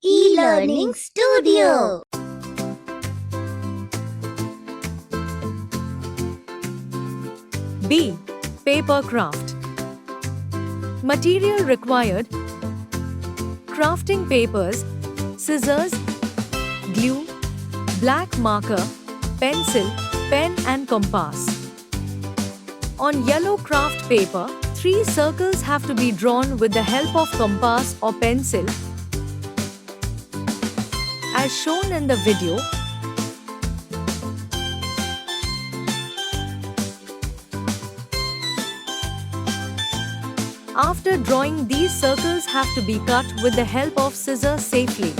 E-Learning Studio. B. Paper craft. Material required: crafting papers, scissors, glue, black marker, pencil, pen and compass. On yellow craft paper, 3 circles have to be drawn with the help of compass or pencil, as shown in the video. After drawing, these circles have to be cut with the help of scissors safely.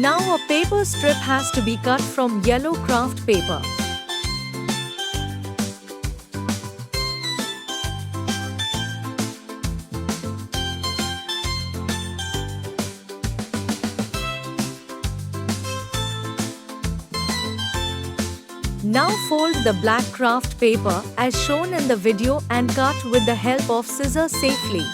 Now a paper strip has to be cut from yellow craft paper. Now fold the black craft paper as shown in the video and cut with the help of scissors safely.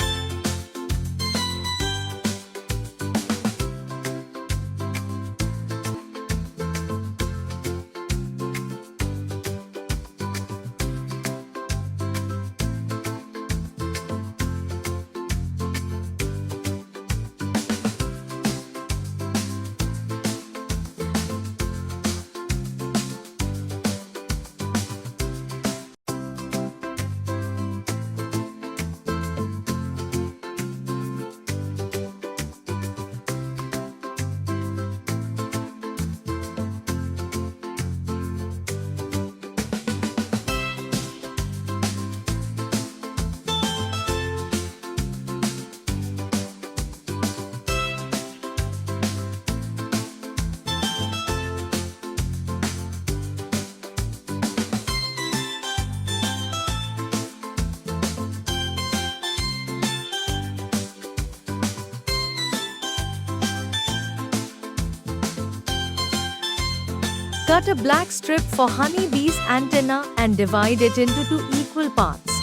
Cut a black strip for honeybee's antenna and divide it into 2 equal parts.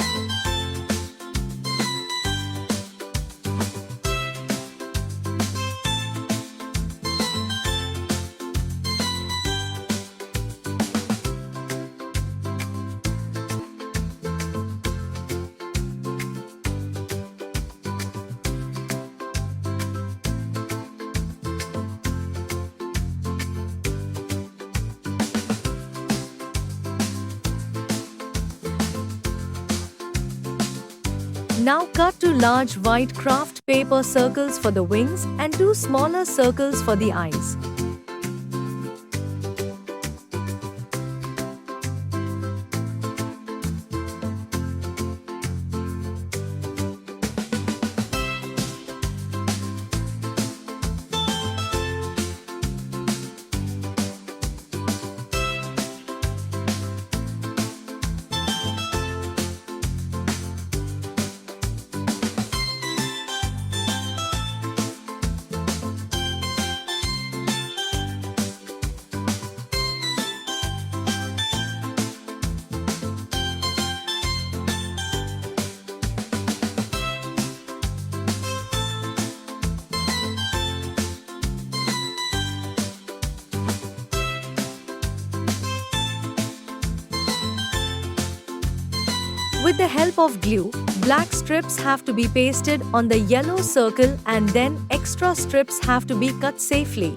Now cut 2 large white craft paper circles for the wings and 2 smaller circles for the eyes. With the help of glue, Black strips have to be pasted on the yellow circle and then extra strips have to be cut safely.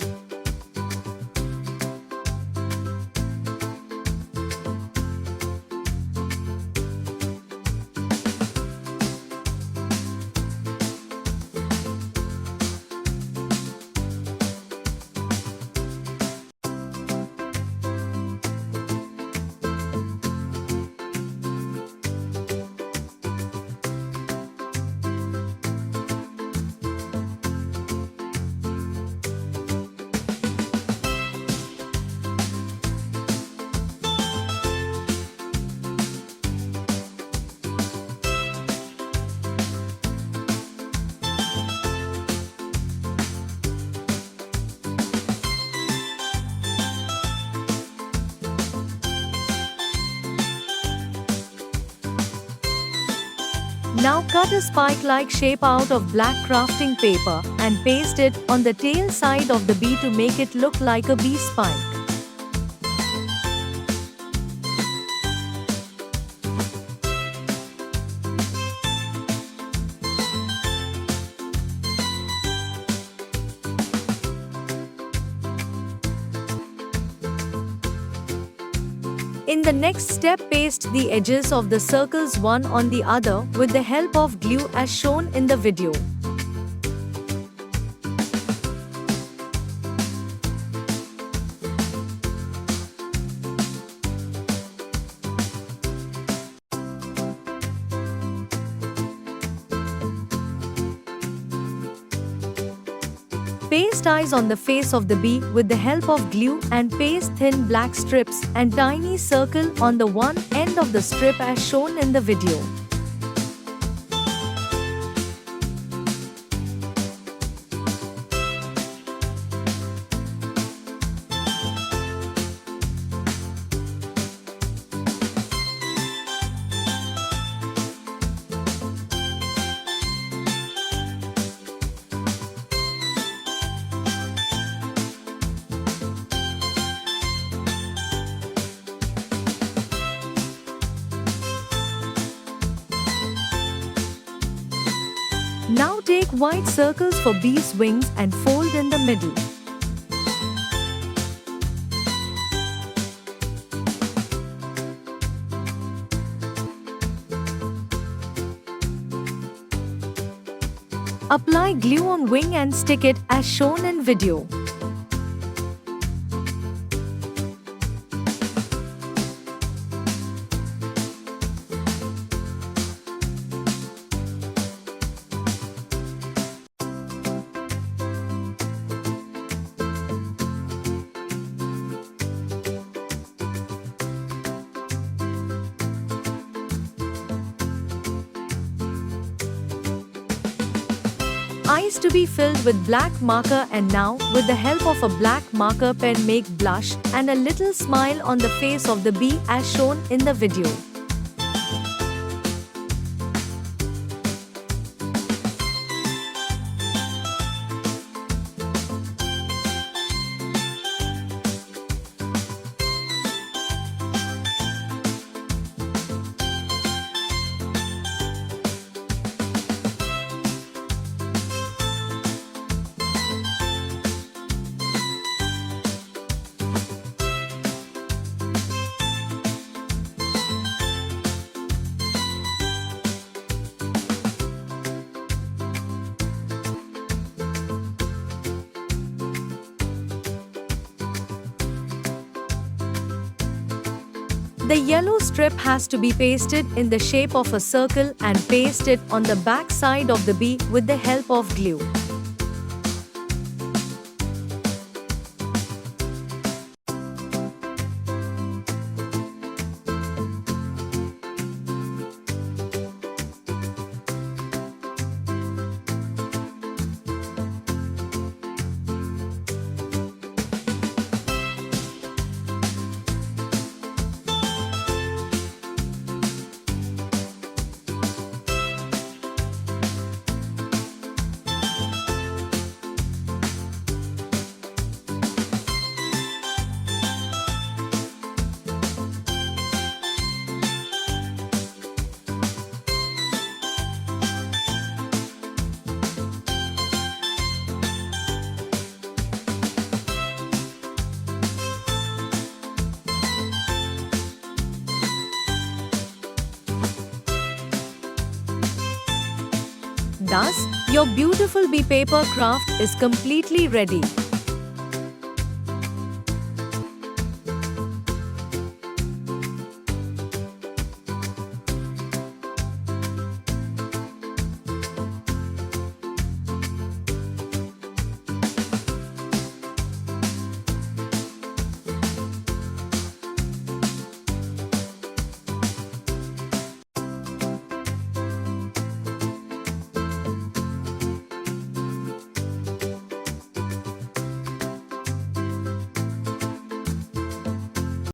Now cut a spike-like shape out of black crafting paper and paste it on the tail side of the bee to make it look like a bee spike. In the next step, paste the edges of the circles one on the other with the help of glue as shown in the video. Paste eyes on the face of the bee with the help of glue and paste thin black strips and tiny circle on the one end of the strip as shown in the video. Now take white circles for bee's wings and fold in the middle. Apply glue on wing and stick it as shown in video. Eyes to be filled with black marker, and now with the help of a black marker pen make blush and a little smile on the face of the bee as shown in the video. The yellow strip has to be pasted in the shape of a circle and paste it on the back side of the bee with the help of glue. Thus, your beautiful bee paper craft is completely ready.